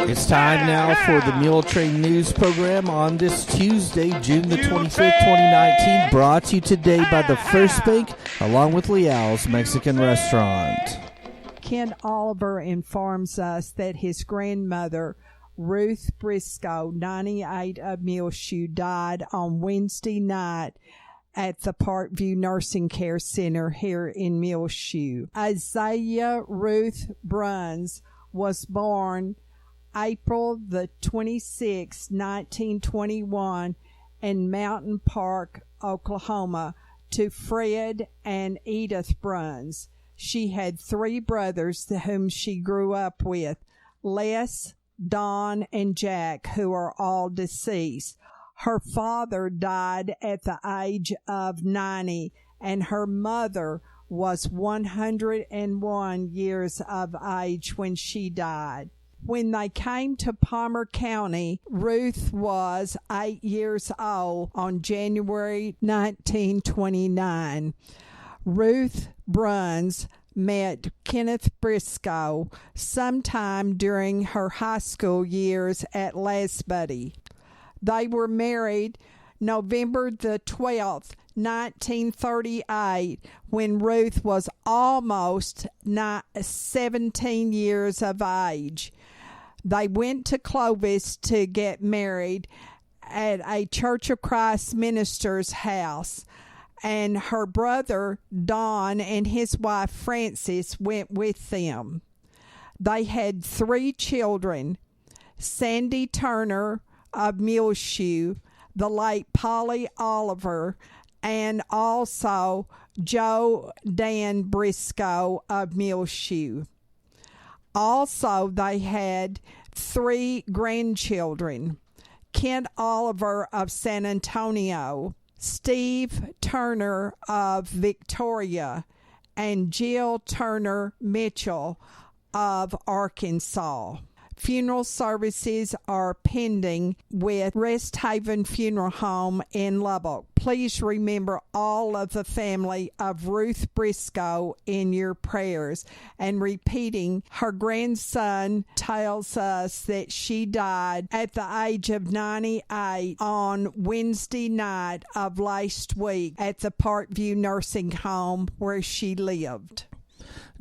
It's time now for the Muletrain News Program on this Tuesday, June the 25th, 2019, brought to you today by the First Bank, along with Leal's Mexican Restaurant. Kent Oliver informs us that his grandmother, Ruth Briscoe, 98 of Muleshoe, died on Wednesday night at the Parkview Nursing Care Center here in Muleshoe. Isaiah Ruth Bruns was born April the 26th, 1921 in Mountain Park, Oklahoma, to Fred and Edith Bruns. She had 3 brothers to whom she grew up with, Les, Don, and Jack, who are all deceased. Her father died at the age of 90, and her mother was 101 years of age when she died. When they came to Palmer County, Ruth was 8 years old on January 1929. Ruth Bruns met Kenneth Briscoe sometime during her high school years at Lasbuddy. They were married November the 12th, 1938, when Ruth was almost 17 years of age. They went to Clovis to get married at a Church of Christ minister's house, and her brother Don and his wife Frances went with them. They had 3 children: Sandy Turner of Muleshoe, the late Polly Oliver, and also Joe Dan Briscoe of Muleshoe. Also, they had 3 grandchildren: Kent Oliver of San Antonio, Steve Turner of Victoria, and Jill Turner Mitchell of Arkansas. Funeral services are pending with Rest Haven Funeral Home in Lubbock. Please remember all of the family of Ruth Briscoe in your prayers. And repeating, her grandson tells us that she died at the age of 98 on Wednesday night of last week at the Parkview Nursing Home where she lived.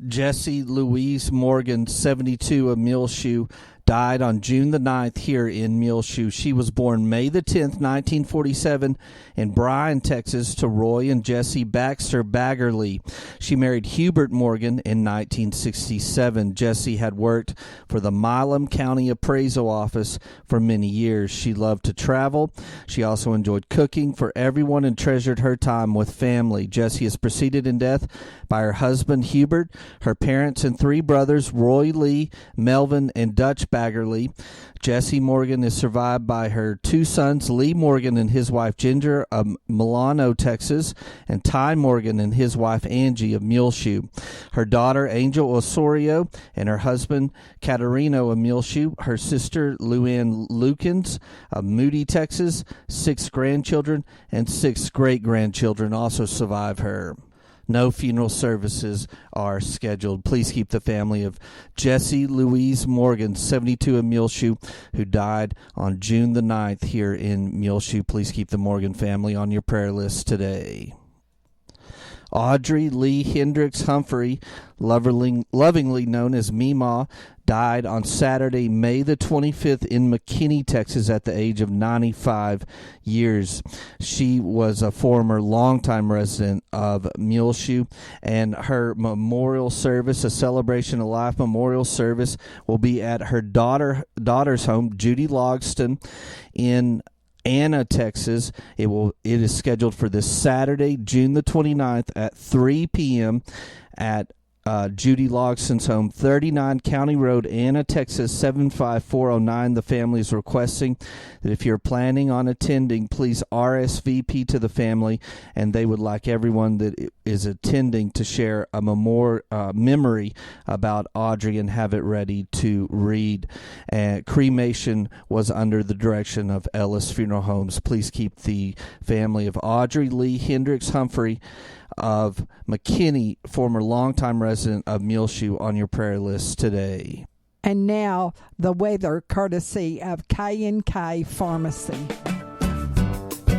Jessie Louise Morgan, 72 of Muleshoe, died on June the 9th here in Muleshoe. She was born May the 10th, 1947 in Bryan, Texas, to Roy and Jessie Baxter Baggerly. She married Hubert Morgan in 1967. Jessie had worked for the Milam County Appraisal Office for many years. She loved to travel. She also enjoyed cooking for everyone and treasured her time with family. Jessie is preceded in death by her husband Hubert, her parents and 3 brothers, Roy Lee, Melvin, and Dutch Baggerly. Jessie Morgan is survived by her 2 sons, Lee Morgan and his wife Ginger of Milano, Texas, and Ty Morgan and his wife Angie of Muleshoe. Her daughter Angel Osorio and her husband Caterino of Muleshoe. Her sister Luann Lukens of Moody, Texas. 6 grandchildren and 6 great-grandchildren also survive her. No funeral services are scheduled. Please keep the family of Jessie Louise Morgan, 72 of Muleshoe, who died on June the 9th here in Muleshoe. Please keep the Morgan family on your prayer list today. Audrey Lee Hendricks Humphrey, lovingly known as Meemaw, died on Saturday, May the 25th in McKinney, Texas, at the age of 95 years. She was a former longtime resident of Muleshoe, and her memorial service, a Celebration of Life memorial service, will be at her daughter's home, Judy Logston, in Anna, Texas. It is scheduled for this Saturday, June the 29th at 3 p.m. at Judy Logston's home, 39 County Road, Anna, Texas, 75409. The family is requesting that if you're planning on attending, please RSVP to the family, and they would like everyone that is attending to share a memory about Audrey and have it ready to read. Cremation was under the direction of Ellis Funeral Homes. Please keep the family of Audrey Lee Hendricks Humphrey of McKinney, former longtime resident of Muleshoe, on your prayer list today. And now the weather courtesy of K&K Pharmacy.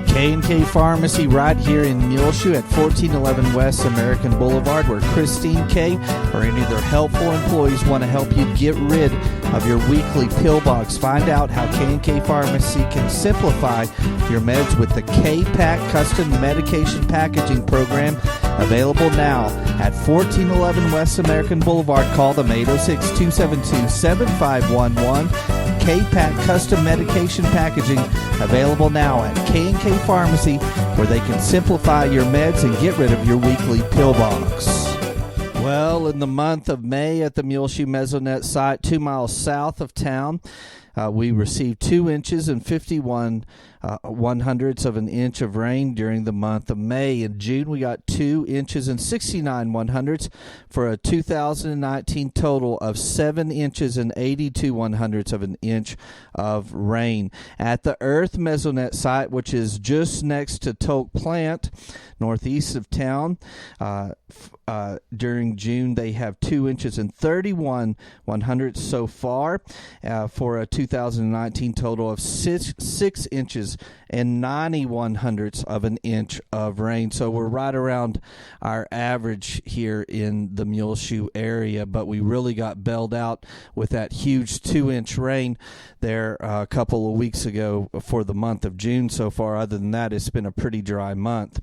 K&K Pharmacy right here in Muleshoe at 1411 West American Boulevard, where Christine K. or any of their helpful employees want to help you get rid of your weekly pill box. Find out how K&K Pharmacy can simplify your meds with the K-Pack Custom Medication Packaging Program, available now at 1411 West American Boulevard. Call them 806-272-7511. K-Pack Custom Medication Packaging, available now at K&K Pharmacy, where they can simplify your meds and get rid of your weekly pill box. Well, in the month of May at the Muleshoe Mesonet site, 2 miles south of town, we received 2 inches and 51 100ths of an inch of rain during the month of May. In June, we got 2 inches and 69 100ths for a 2019 total of 7 inches and 82 100ths of an inch of rain. At the Earth Mesonet site, which is just next to Toke Plant, northeast of town, during June, they have 2 inches and 31 100ths so far for a 2019 total of 6 inches and 90 100ths of an inch of rain. So we're right around our average here in the Muleshoe area, but we really got bailed out with that huge 2-inch rain there a couple of weeks ago for the month of June so far. Other than that, it's been a pretty dry month.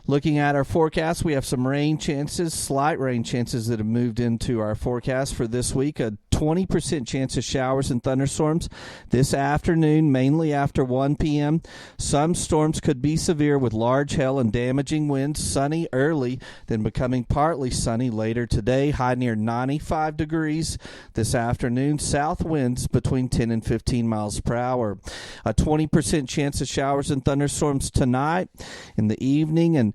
Looking at our forecast, we have some rain chances, slight rain chances that have moved into our forecast for this week. A 20% chance of showers and thunderstorms this afternoon, mainly after 1 p.m. Some storms could be severe with large hail and damaging winds. Sunny early, then becoming partly sunny later today. High near 95 degrees this afternoon. South winds between 10 and 15 miles per hour. A 20% chance of showers and thunderstorms tonight in the evening and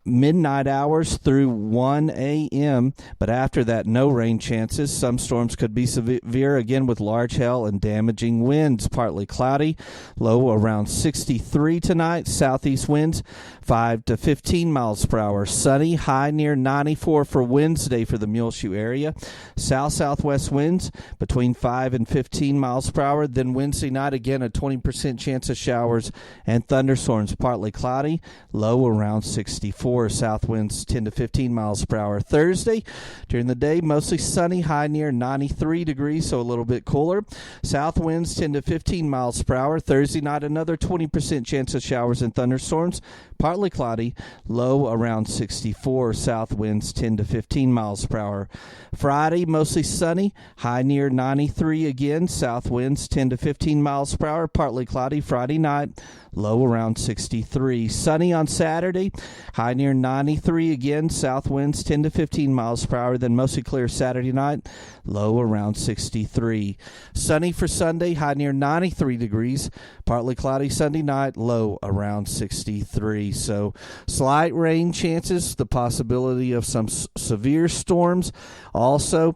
midnight hours through 1 a.m., but after that, no rain chances. Some storms could be severe, again with large hail and damaging winds. Partly cloudy, low around 63 tonight. Southeast winds 5 to 15 miles per hour. Sunny, high near 94 for Wednesday for the Muleshoe area. South-southwest winds between 5 and 15 miles per hour. Then Wednesday night, again, a 20% chance of showers and thunderstorms. Partly cloudy, low around 64. South winds 10 to 15 miles per hour. Thursday, during the day, mostly sunny, high near 93 degrees, so a little bit cooler. South winds 10 to 15 miles per hour. Thursday night, another 20% chance of showers and thunderstorms. Partly cloudy, low around 64. South winds 10 to 15 miles per hour. Friday, mostly sunny, high near 93 again. South winds 10 to 15 miles per hour. Partly cloudy Friday night, low around 63. Sunny on Saturday, high near 93 again. South winds 10 to 15 miles per hour. Then mostly clear Saturday night, low around 63. Sunny for Sunday, high near 93 degrees. Partly cloudy Sunday night, low around 63. So slight rain chances, the possibility of some severe storms also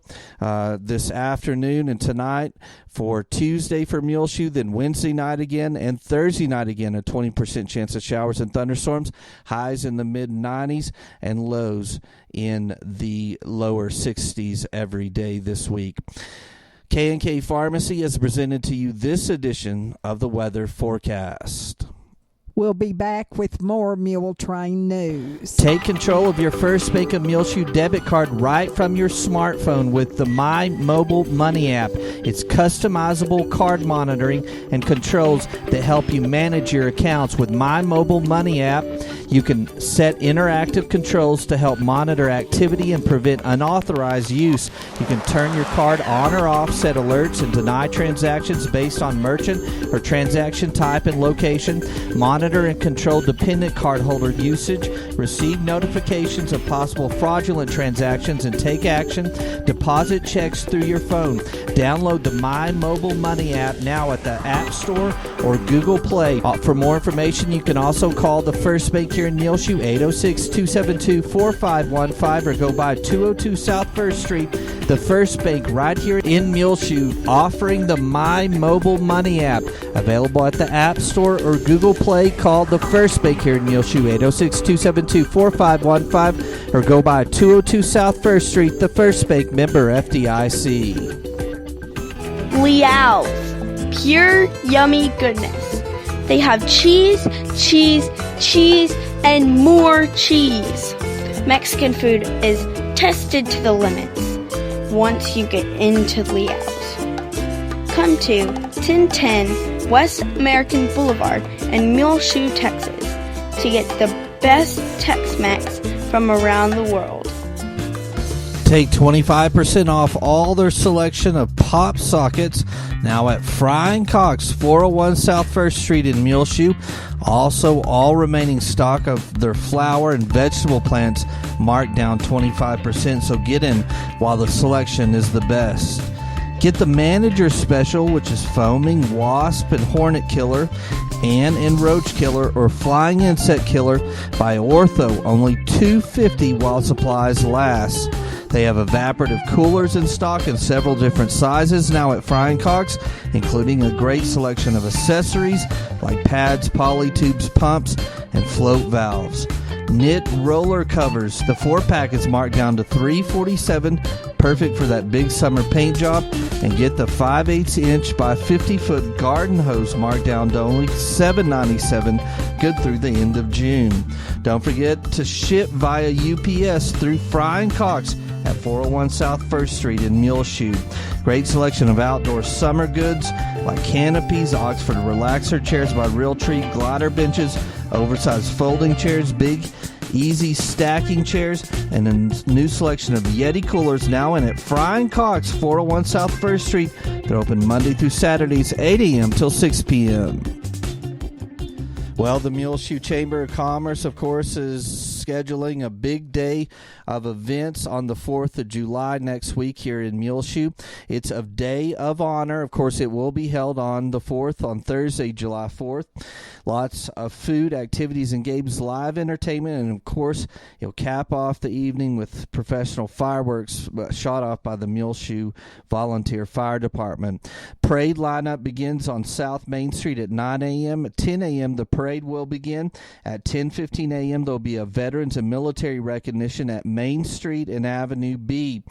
this afternoon and tonight for Tuesday for Muleshoe, then Wednesday night again, and Thursday night again, a 20% chance of showers and thunderstorms. Highs in the mid-90s and lows in the lower 60s every day this week. K&K Pharmacy has presented to you this edition of the weather forecast. We'll be back with more Muletrain news. Take control of your First Bank of Muleshoe debit card right from your smartphone with the My Mobile Money app. It's customizable card monitoring and controls that help you manage your accounts. With My Mobile Money app, you can set interactive controls to help monitor activity and prevent unauthorized use. You can turn your card on or off, set alerts, and deny transactions based on merchant or transaction type and location. Monitor and control dependent cardholder usage. Receive notifications of possible fraudulent transactions and take action. Deposit checks through your phone. Download the My Mobile Money app now at the App Store or Google Play. For more information, you can also call the First Bank here in Muleshoe, 806-272-4515, or go by 202 South First Street. The First Bank right here in Muleshoe, offering the My Mobile Money app. Available at the App Store or Google Play. Call the First Bank here in Muleshoe, 806-272-4515, or go by 202 South First Street. The First Bank, member FDIC. Liao's. Pure, yummy goodness. They have cheese, cheese, cheese, and more cheese. Mexican food is tested to the limits once you get into Liao's. Come to 1010 West American Boulevard in Muleshoe, Texas to get the best Tex-Mex from around the world. Take 25% off all their selection of pop sockets now at Frying Cox, 401 South 1st Street in Muleshoe. Also, all remaining stock of their flower and vegetable plants marked down 25%, so get in while the selection is the best. Get the manager special, which is foaming wasp and hornet killer, ant and roach killer, or flying insect killer by Ortho, only $2.50 while supplies last. They have evaporative coolers in stock in several different sizes now at Frying Cox, including a great selection of accessories like pads, poly tubes, pumps, and float valves. Knit roller covers. The 4-pack is marked down to $3.47, perfect for that big summer paint job. And get the 5/8 inch by 50-foot garden hose marked down to only $7.97, good through the end of June. Don't forget to ship via UPS through Frying Cox at 401 South 1st Street in Muleshoe. Great selection of outdoor summer goods like canopies, Oxford relaxer chairs by Realtree, glider benches, oversized folding chairs, big easy stacking chairs, and a new selection of Yeti coolers now in at Frying Cox, 401 South 1st Street. They're open Monday through Saturdays, 8 a.m. till 6 p.m. Well, the Muleshoe Chamber of Commerce, of course, is scheduling a big day of events on the 4th of July next week here in Muleshoe. It's a day of honor. Of course, it will be held on the 4th, on Thursday, July 4th. Lots of food, activities, and games, live entertainment, and of course, you'll cap off the evening with professional fireworks shot off by the Muleshoe Volunteer Fire Department. Parade lineup begins on South Main Street at 9 a.m. At 10 a.m., the parade will begin. At 10:15 a.m., there'll be a veterans and military recognition at Main Street and Avenue B.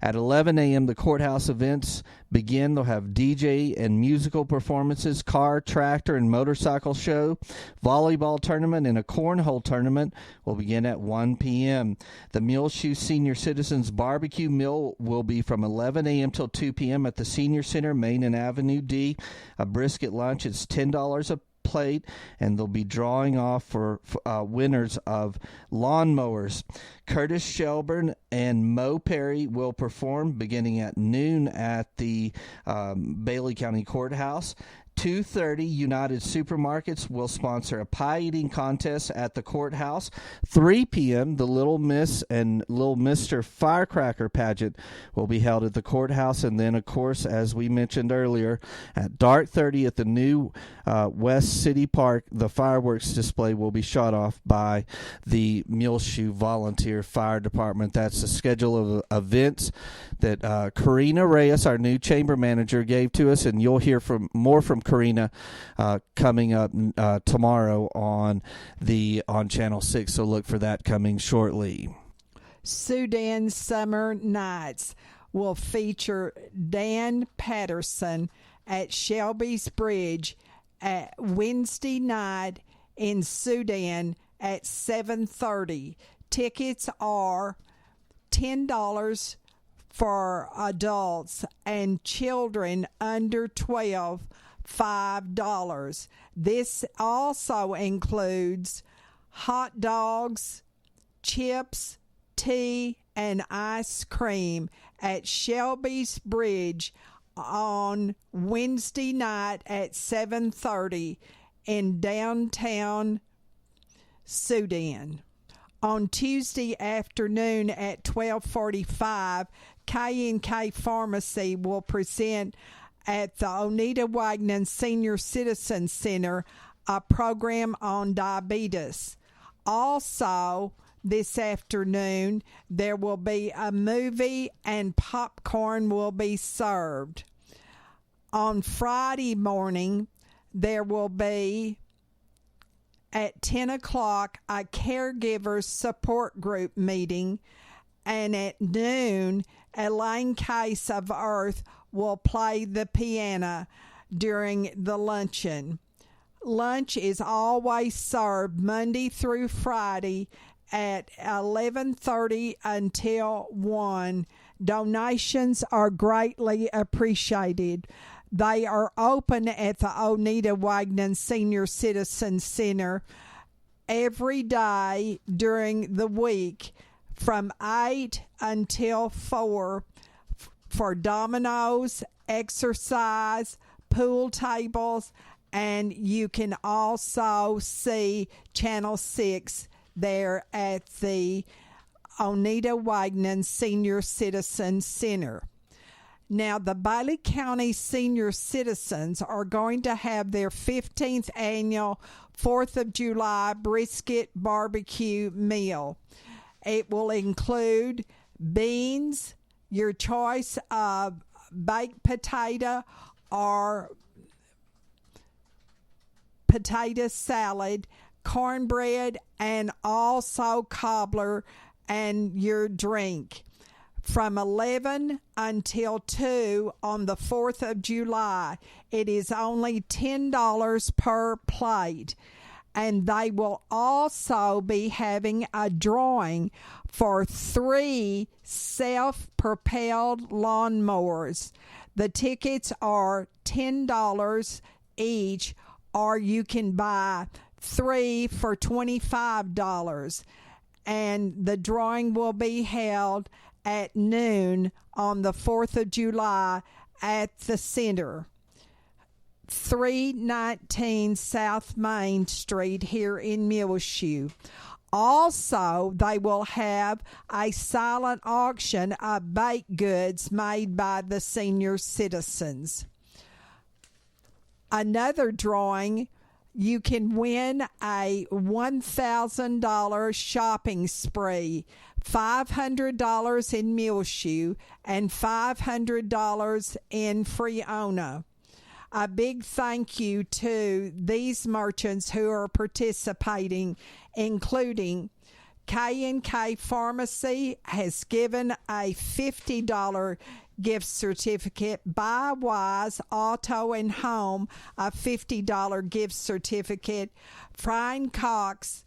At 11 a.m., the courthouse events begin. They'll have DJ and musical performances, car, tractor, and motorcycle show, volleyball tournament, and a cornhole tournament will begin at 1 p.m. The Muleshoe Senior Citizens Barbecue Meal will be from 11 a.m. till 2 p.m. at the Senior Center, Main and Avenue D. A brisket lunch is $10 a plate, and they'll be drawing off for winners of lawnmowers. Curtis Shelburne and Mo Perry will perform beginning at noon at the Bailey County Courthouse. 2:30, United Supermarkets will sponsor a pie eating contest at the courthouse. 3 p.m., the Little Miss and Little Mr. Firecracker pageant will be held at the courthouse. And then, of course, as we mentioned earlier, at dark 30 at the new West City Park, the fireworks display will be shot off by the Muleshoe Volunteer Fire Department. That's the schedule of events that Karina Reyes, our new chamber manager, gave to us, and you'll hear more from Karina coming up tomorrow on Channel 6, so look for that coming shortly. Sudan Summer Nights will feature Dan Patterson at Shelby's Bridge at Wednesday night in Sudan at 7:30. Tickets are $10 for adults and children under 12, $5. This also includes hot dogs, chips, tea, and ice cream at Shelby's Bridge on Wednesday night at 7:30 in downtown Sudan. On Tuesday afternoon at 12:45, K&K Pharmacy will present at the Onita Wagner Senior Citizen Center a program on diabetes. Also, this afternoon, there will be a movie and popcorn will be served. On Friday morning, there will be at 10 o'clock a caregivers support group meeting, and at noon Elaine Case of Earth will play the piano during the luncheon. Lunch is always served Monday through Friday at 11:30 until 1. Donations are greatly appreciated. They are open at the Oneida Wagnon Senior Citizen Center every day during the week from 8 until 4 for dominoes, exercise, pool tables, and you can also see Channel 6 there at the Oneida Wagnon Senior Citizen Center. Now, the Bailey County Senior Citizens are going to have their 15th annual 4th of July brisket barbecue meal. It will include beans, your choice of baked potato or potato salad, cornbread, and also cobbler and your drink. From 11 until 2 on the 4th of July, it is only $10 per plate. And they will also be having a drawing for 3 self-propelled lawnmowers. The tickets are $10 each, or you can buy 3 for $25. And the drawing will be held at noon on the 4th of July at the center. 319 South Main Street here in Muleshoe. Also, they will have a silent auction of baked goods made by the senior citizens. Another drawing, you can win a $1,000 shopping spree, $500 in Muleshoe and $500 in Freona. A big thank you to these merchants who are participating, including K&K Pharmacy has given a $50 gift certificate, Buy Wise Auto and Home a $50 gift certificate, Frying Cox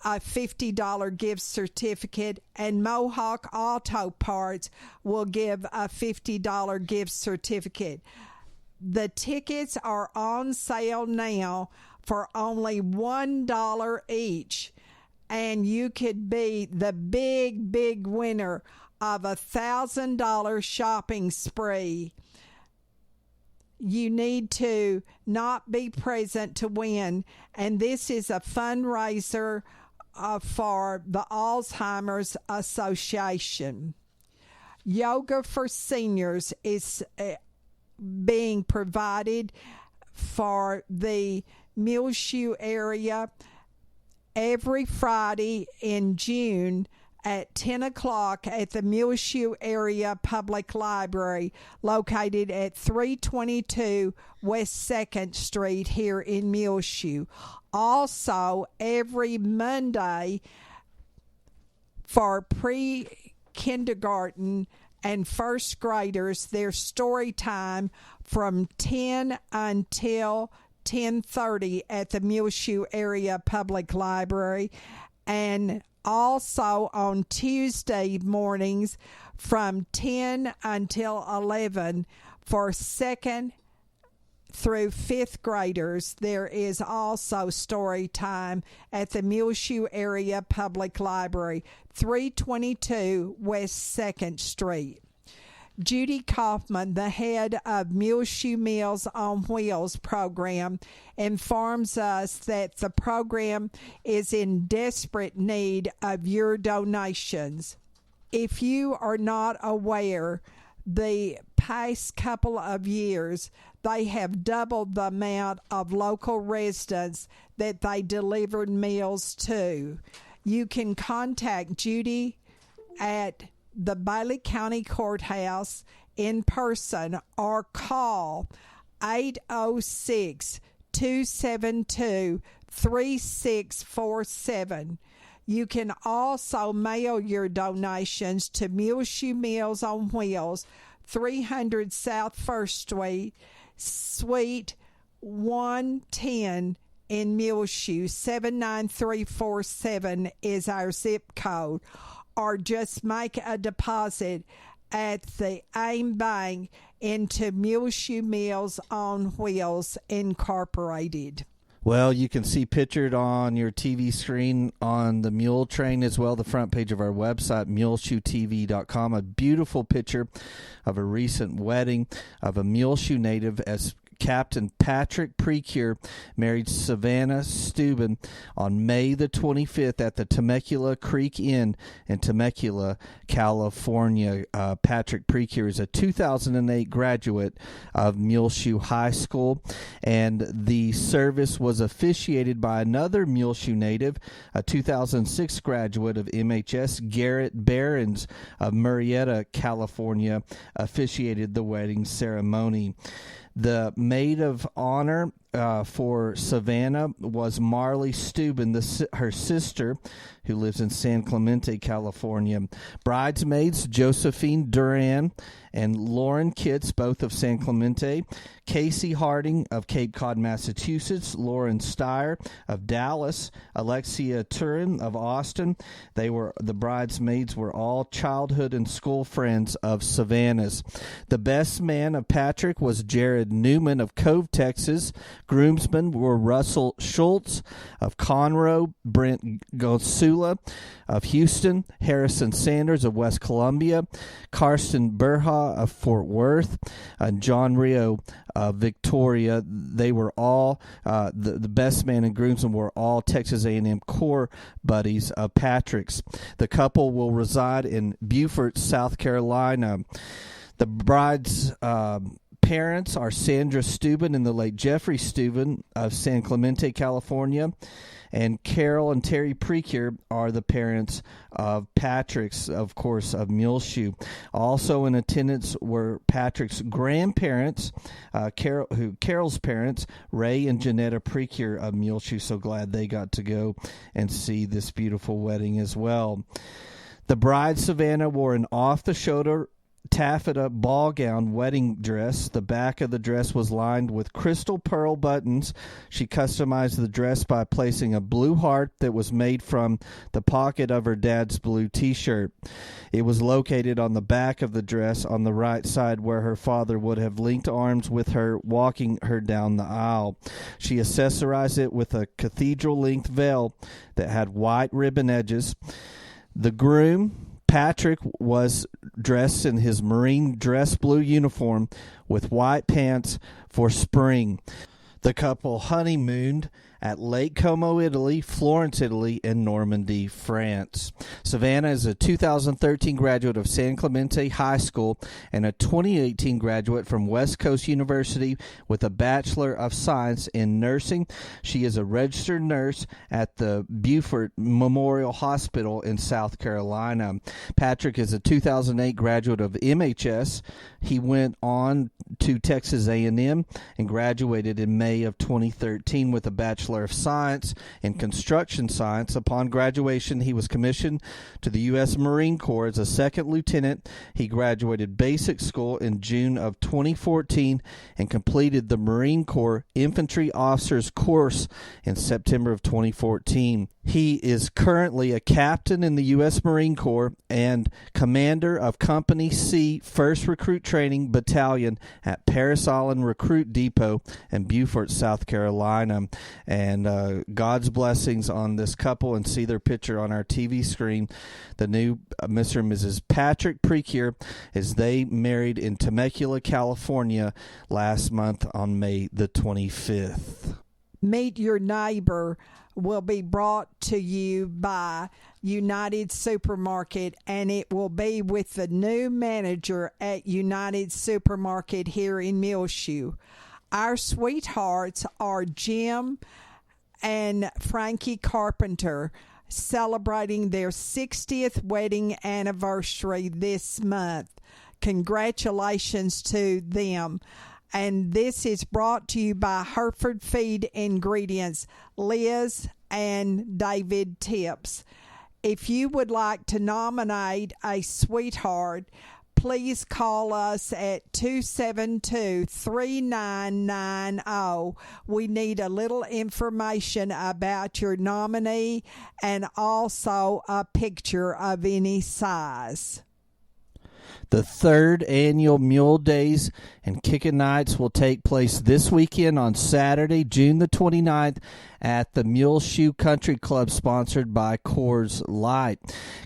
a $50 gift certificate, and Mohawk Auto Parts will give a $50 gift certificate. The tickets are on sale now for only $1 each, and you could be the big winner of a $1,000 shopping spree. You need to not be present to win, and this is a fundraiser for the Alzheimer's Association. Yoga for Seniors is being provided for the Muleshoe area every Friday in June at 10 o'clock at the Muleshoe Area Public Library, located at 322 West 2nd Street here in Muleshoe. Also, every Monday for pre-kindergarten and first graders, their story time from 10 until 10:30 at the Muleshoe Area Public Library, and also on Tuesday mornings from 10 until 11 for second through fifth graders. There is also story time at the Muleshoe Area Public Library, 322 West 2nd Street. Judy Kaufman, the head of Muleshoe Meals on Wheels program, informs us that the program is in desperate need of your donations. If you are not aware, the past couple of years, they have doubled the amount of local residents that they delivered meals to. You can contact Judy at the Bailey County Courthouse in person or call 806-272-3647. You can also mail your donations to Muleshoe Meals on Wheels, 300 South 1st Street, Suite 110 in Muleshoe. 79347 is our zip code. Or just make a deposit at the AIM Bank into Muleshoe Meals on Wheels Incorporated. Well, you can see pictured on your TV screen on the Muletrain as well, the front page of our website, muleshoetv.com, a beautiful picture of a recent wedding of a Muleshoe native as Captain Patrick Precure married Savannah Steuben on May the 25th at the Temecula Creek Inn in Temecula, California. Patrick Precure is a 2008 graduate of Muleshoe High School, and the service was officiated by another Muleshoe native, a 2006 graduate of MHS, Garrett Behrens of Murrieta, California, officiated the wedding ceremony. The maid of honor for Savannah was Marley Steuben, her sister, who lives in San Clemente, California. Bridesmaids, Josephine Duran and Lauren Kitts, both of San Clemente. Casey Harding of Cape Cod, Massachusetts. Lauren Steyer of Dallas. Alexia Turin of Austin. The bridesmaids were all childhood and school friends of Savannah's. The best man of Patrick was Jared Newman of Cove, Texas. Groomsmen were Russell Schultz of Conroe, Brent Gosula of Houston, Harrison Sanders of West Columbia, Karsten Berha of Fort Worth, and John Rio of Victoria. They were all, the best man and groomsmen were all Texas A&M core buddies of Patrick's. The couple will reside in Beaufort, South Carolina. The bride's parents are Sandra Steuben and the late Jeffrey Steuben of San Clemente, California, and Carol and Terry Precure are the parents of Patrick's, of course, of Muleshoe. Also in attendance were Patrick's grandparents, Carol's parents, Ray and Janetta Precure of Muleshoe. So glad they got to go and see this beautiful wedding as well. The bride, Savannah, wore an off-the-shoulder taffeta ball gown wedding dress. The back of the dress was lined with crystal pearl buttons. She customized the dress by placing a blue heart that was made from the pocket of her dad's blue t-shirt. It was located on the back of the dress on the right side where her father would have linked arms with her, walking her down the aisle. She accessorized it with a cathedral-length veil that had white ribbon edges. The groom, Patrick, was dressed in his marine dress blue uniform with white pants for spring. The couple honeymooned at Lake Como, Italy, Florence, Italy, and Normandy, France. Savannah is a 2013 graduate of San Clemente High School and a 2018 graduate from West Coast University with a Bachelor of Science in Nursing. She is a registered nurse at the Beaufort Memorial Hospital in South Carolina. Patrick is a 2008 graduate of MHS. He went on to Texas A&M and graduated in May of 2013 with a Bachelor of Science in Construction Science. Upon graduation, he was commissioned to the U.S. Marine Corps as a second lieutenant. He graduated basic school in June of 2014 and completed the Marine Corps Infantry Officers course in September of 2014. He is currently a captain in the U.S. Marine Corps and commander of Company C, 1st Recruit Training Battalion at Parris Island Recruit Depot in Beaufort, South Carolina. And God's blessings on this couple, and see their picture on our TV screen. The new Mr. and Mrs. Patrick Precure, as they married in Temecula, California last month on May the 25th. Meet Your Neighbor will be brought to you by United Supermarket, and it will be with the new manager at United Supermarket here in Muleshoe. Our sweethearts are Jim and Frankie Carpenter, celebrating their 60th wedding anniversary this month. Congratulations to them. And this is brought to you by Hereford Feed Ingredients, Liz and David Tips. If you would like to nominate a sweetheart, please call us at 272-3990. We need a little information about your nominee and also a picture of any size. The third annual Mule Days and Kickin' Nights will take place this weekend on Saturday, June the 29th at the Muleshoe Country Club, sponsored by Coors Light.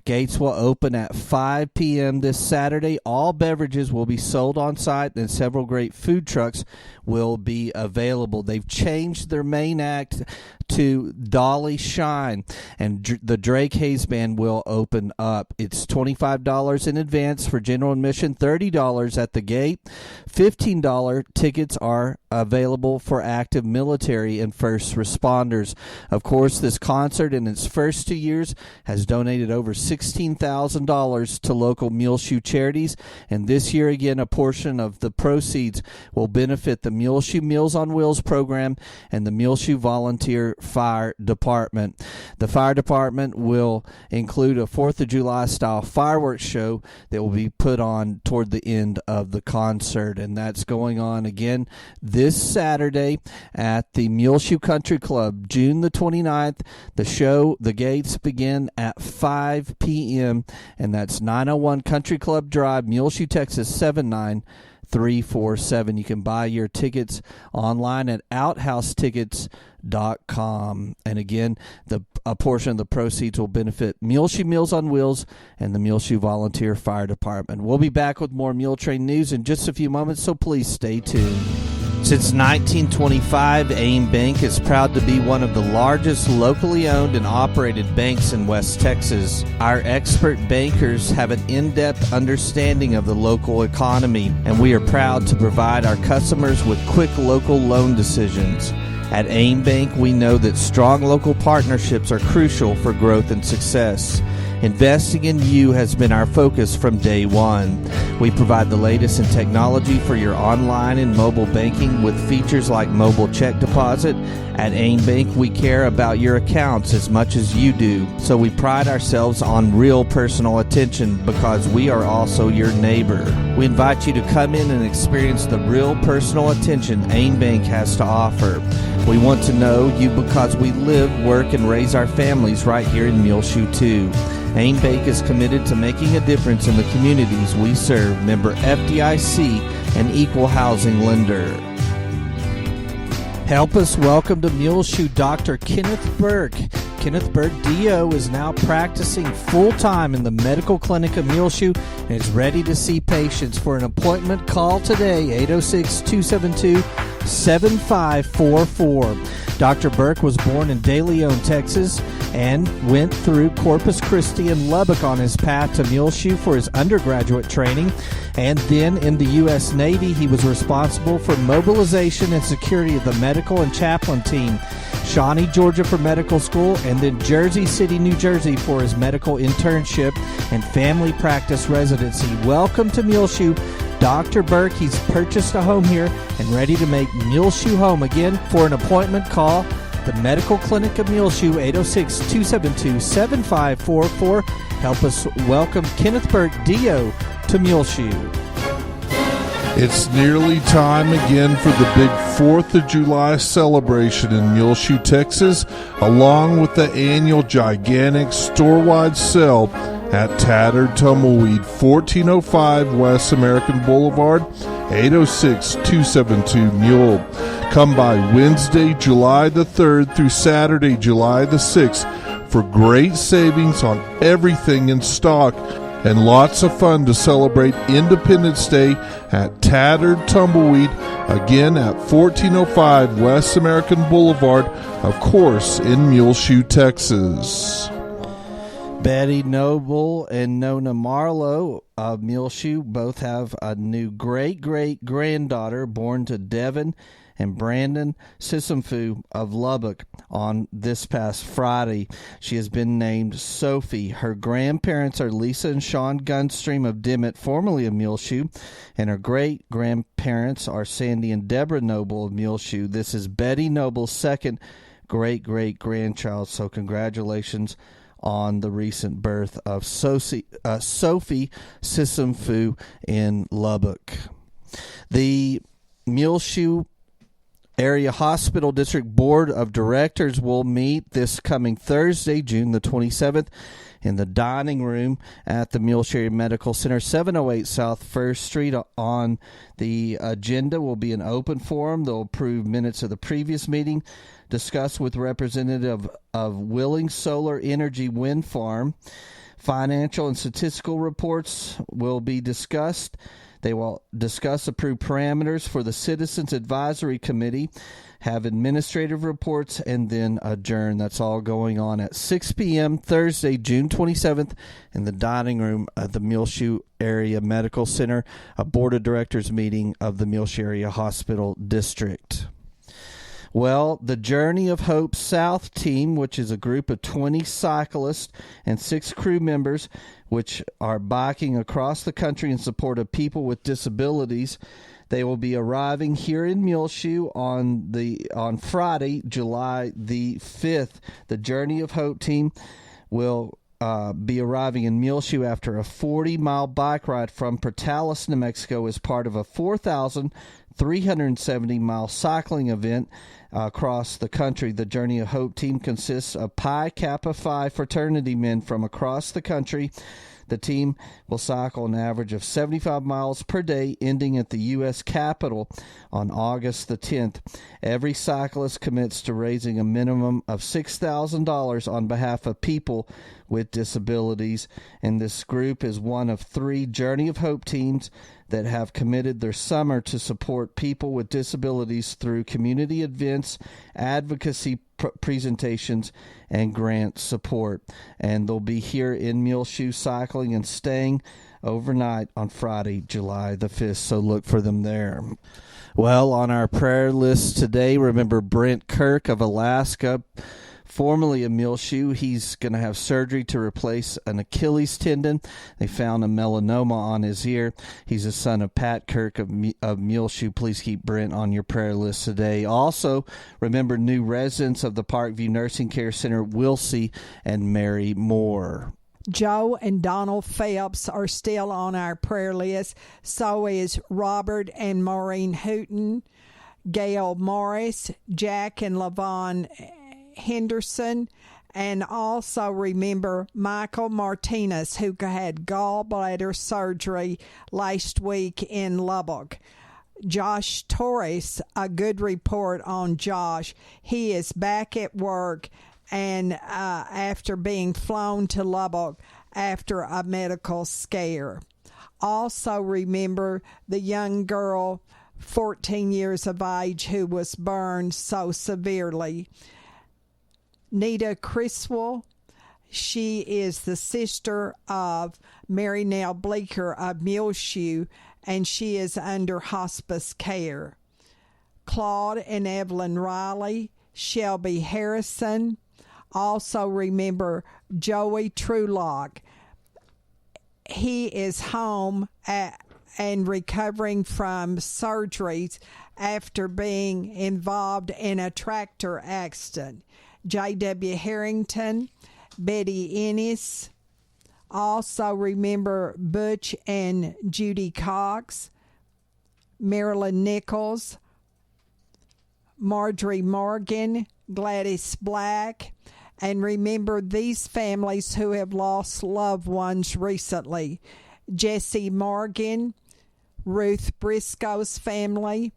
Gates will open at 5 p.m. this Saturday. All beverages will be sold on site, and several great food trucks will be available. They've changed their main act to Dolly Shine, and the Drake Hayes Band will open up. It's $25 in advance for general admission, $30 at the gate. $15 tickets are available for active military and first responders. Of course, this concert in its first 2 years has donated over $16,000 to local Muleshoe charities, and this year again a portion of the proceeds will benefit the Muleshoe Meals on Wheels program and the Muleshoe Volunteer Fire Department. The fire department will include a 4th of July style fireworks show that will be put on toward the end of the concert, and that's going on again this Saturday at the Muleshoe Country Club, June the 29th. The gates begin at 5 p.m., and that's 901 Country Club Drive, Muleshoe, Texas 79347. You can buy your tickets online at outhousetickets.com. And again, a portion of the proceeds will benefit Muleshoe Meals on Wheels and the Muleshoe Volunteer Fire Department. We'll be back with more Muletrain news in just a few moments, so please stay tuned. Since 1925, AIM Bank is proud to be one of the largest locally owned and operated banks in West Texas. Our expert bankers have an in-depth understanding of the local economy, and we are proud to provide our customers with quick local loan decisions. At AIM Bank, we know that strong local partnerships are crucial for growth and success. Investing in you has been our focus from day one. We provide the latest in technology for your online and mobile banking with features like mobile check deposit. At AIM Bank, we care about your accounts as much as you do, so we pride ourselves on real personal attention because we are also your neighbor. We invite you to come in and experience the real personal attention AIM Bank has to offer. We want to know you because we live, work, and raise our families right here in Muleshoe too. AIM Bank is committed to making a difference in the communities we serve. Member FDIC, an equal housing lender. Help us welcome to Muleshoe Dr. Kenneth Burke. Kenneth Burke, DO, is now practicing full-time in the medical clinic of Muleshoe and is ready to see patients. For an appointment, call today, 806-272-7544. Dr. Burke was born in De Leon, Texas, and went through Corpus Christi and Lubbock on his path to Muleshoe for his undergraduate training. And then in the U.S. Navy, he was responsible for mobilization and security of the medical and chaplain team. Shawnee, Georgia for medical school, and then Jersey City, New Jersey for his medical internship and family practice residency. Welcome to Muleshoe, Dr. Burke. He's purchased a home here and ready to make Muleshoe home again. For an appointment, call the Medical Clinic of Muleshoe, 806-272-7544. Help us welcome Kenneth Burke, DO, to Muleshoe. It's nearly time again for the big 4th of July celebration in Muleshoe, Texas, along with the annual gigantic store-wide sale at Tattered Tumbleweed, 1405 West American Boulevard, 806-272-MULE. Come by Wednesday, July the 3rd through Saturday, July the 6th for great savings on everything in stock and lots of fun to celebrate Independence Day at Tattered Tumbleweed, again at 1405 West American Boulevard, of course, in Muleshoe, Texas. Betty Noble and Nona Marlowe of Muleshoe both have a new great-great-granddaughter born to Devin and Brandon Sisumfu of Lubbock on this past Friday. She has been named Sophie. Her grandparents are Lisa and Sean Gunstream of Dimmitt, formerly of Muleshoe, and her great-grandparents are Sandy and Deborah Noble of Muleshoe. This is Betty Noble's second great-great-grandchild, so congratulations on the recent birth of Sophie Sissom-Fu in Lubbock. The Muleshoe Area Hospital District Board of Directors will meet this coming Thursday, June the 27th, in the dining room at the Muleshoe Area Medical Center, 708 South 1st Street. On the agenda will be an open forum. They'll approve minutes of the previous meeting, discuss with representative of Willing Solar Energy Wind Farm. Financial and statistical reports will be discussed. They will discuss approved parameters for the Citizens Advisory Committee, have administrative reports, and then adjourn. That's all going on at 6 p.m. Thursday, June 27th, in the dining room of the Muleshoe Area Medical Center, a Board of Directors meeting of the Muleshoe Area Hospital District. Well, the Journey of Hope South team, which is a group of 20 cyclists and 6 crew members, which are biking across the country in support of people with disabilities. They will be arriving here in Muleshoe on Friday, July the 5th. The Journey of Hope team will be arriving in Muleshoe after a 40-mile bike ride from Portales, New Mexico, as part of a 4,370-mile cycling event across the country. The Journey of Hope team consists of Pi Kappa Phi fraternity men from across the country. The team will cycle an average of 75 miles per day, ending at the U.S. Capitol on August the 10th. Every cyclist commits to raising a minimum of $6,000 on behalf of people with disabilities, and this group is one of 3 Journey of Hope teams that have committed their summer to support people with disabilities through community events, advocacy presentations, and grant support. And they'll be here in Muleshoe cycling and staying overnight on Friday, July the 5th, so look for them there. Well, on our prayer list today, remember Brent Kirk of Alaska, formerly of Muleshoe. He's going to have surgery to replace an Achilles tendon. They found a melanoma on his ear. He's a son of Pat Kirk of Muleshoe. Please keep Brent on your prayer list today. Also, remember new residents of the Parkview Nursing Care Center, Wilsey and Mary Moore. Joe and Donald Phelps are still on our prayer list. So is Robert and Maureen Hooten, Gail Morris, Jack and Lavon Henderson, and also remember Michael Martinez, who had gallbladder surgery last week in Lubbock. Josh Torres, a good report on Josh. He is back at work and after being flown to Lubbock after a medical scare. Also remember the young girl, 14 years of age, who was burned so severely. Nita Criswell, she is the sister of Mary Nell Bleeker of Muleshoe, and she is under hospice care. Claude and Evelyn Riley, Shelby Harrison. Also remember Joey Trulock. He is home and recovering from surgeries after being involved in a tractor accident. J.W. Harrington, Betty Ennis. Also remember Butch and Judy Cox, Marilyn Nichols, Marjorie Morgan, Gladys Black, and remember these families who have lost loved ones recently. Jesse Morgan, Ruth Briscoe's family,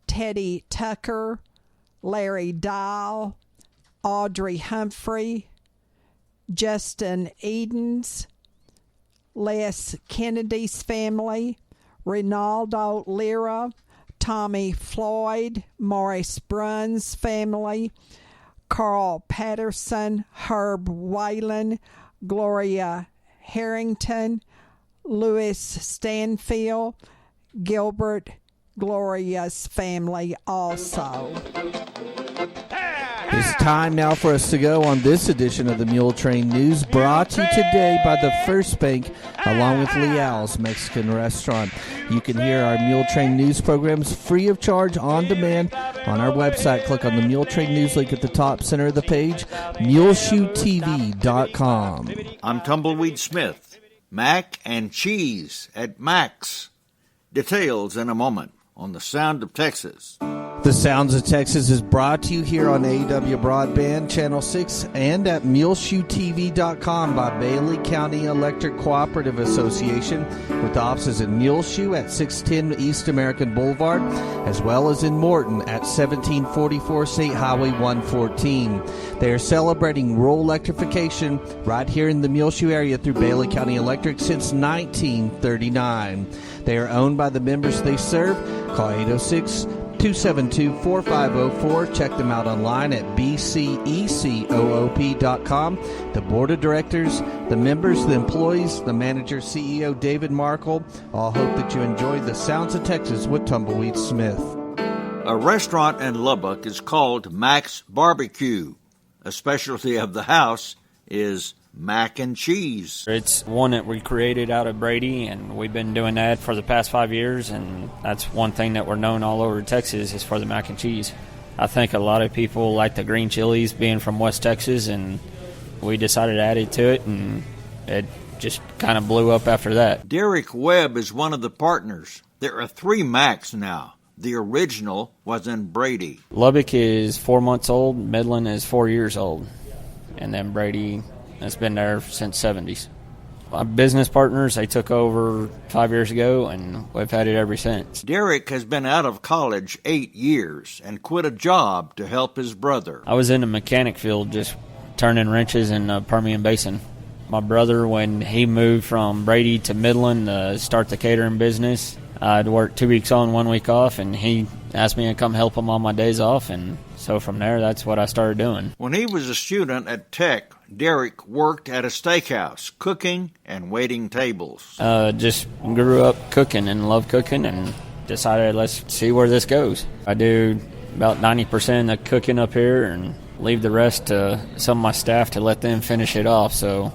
Teddy Tucker, Larry Dial, Audrey Humphrey, Justin Edens, Les Kennedy's family, Ronaldo Lira, Tommy Floyd, Morris Brunn's family, Carl Patterson, Herb Whalen, Gloria Harrington, Louis Stanfield, Gilbert Gloria's family also. It's time now for us to go on this edition of the Muletrain News, brought to you today by the First Bank, along with Leal's Mexican Restaurant. You can hear our Muletrain News programs free of charge on demand on our website. Click on the Muletrain News link at the top center of the page, muleshoetv.com. I'm Tumbleweed Smith. Mac and cheese at Mac's. Details in a moment on The Sound of Texas. The Sounds of Texas is brought to you here on AW Broadband, Channel 6, and at muleshoetv.com by Bailey County Electric Cooperative Association, with offices in Muleshoe at 610 East American Boulevard, as well as in Morton at 1744 State Highway 114. They are celebrating rural electrification right here in the Muleshoe area through Bailey County Electric since 1939. They are owned by the members they serve. Call 806-272-4504. Check them out online at bcecoop.com. The board of directors, the members, the employees, the manager, CEO David Markle, all hope that you enjoy the Sounds of Texas with Tumbleweed Smith. A restaurant in Lubbock is called Mac's Barbecue. A specialty of the house is mac and cheese. It's one that we created out of Brady, and we've been doing that for the past 5 years, and that's one thing that we're known all over Texas is for the mac and cheese. I think a lot of people like the green chilies being from West Texas, and we decided to add it to it, and it just kind of blew up after that. Derek Webb is one of the partners. There are 3 Mac's now. The original was in Brady. Lubbock is 4 months old, Midland is 4 years old, and then Brady has been there since 70s. My business partners, they took over 5 years ago, and we've had it ever since. Derek has been out of college 8 years and quit a job to help his brother. I was in the mechanic field just turning wrenches in the Permian Basin. My brother, when he moved from Brady to Midland to start the catering business, I'd work 2 weeks on, 1 week off, and he asked me to come help him on my days off, and so from there, that's what I started doing. When he was a student at Tech, Derek worked at a steakhouse, cooking and waiting tables. Just grew up cooking and loved cooking, and decided let's see where this goes. I do about 90% of the cooking up here and leave the rest to some of my staff to let them finish it off, so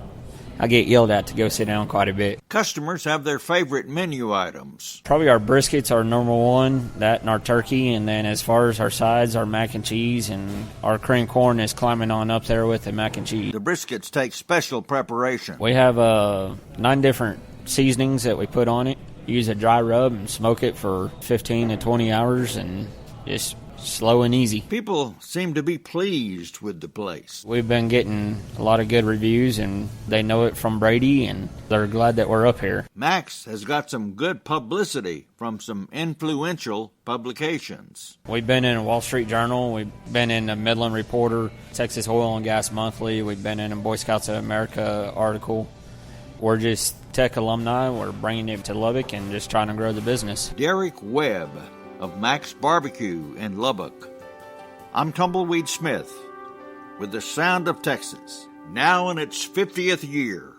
I get yelled at to go sit down quite a bit. Customers have their favorite menu items. Probably our briskets are number one, that and our turkey, and then as far as our sides, our mac and cheese, and our cream corn is climbing on up there with the mac and cheese. The briskets take special preparation. We have 9 different seasonings that we put on it. Use a dry rub and smoke it for 15 to 20 hours, and just slow and easy. People seem to be pleased with the place. We've been getting a lot of good reviews, and they know it from Brady, and they're glad that we're up here. Mac's has got some good publicity from some influential publications. We've been in a Wall Street Journal, we've been in the Midland Reporter, Texas Oil and Gas Monthly, we've been in a Boy Scouts of America article. We're just Tech alumni, we're bringing it to Lubbock and just trying to grow the business. Derek Webb of Mac's Barbecue in Lubbock. I'm Tumbleweed Smith with the Sound of Texas, now in its 50th year.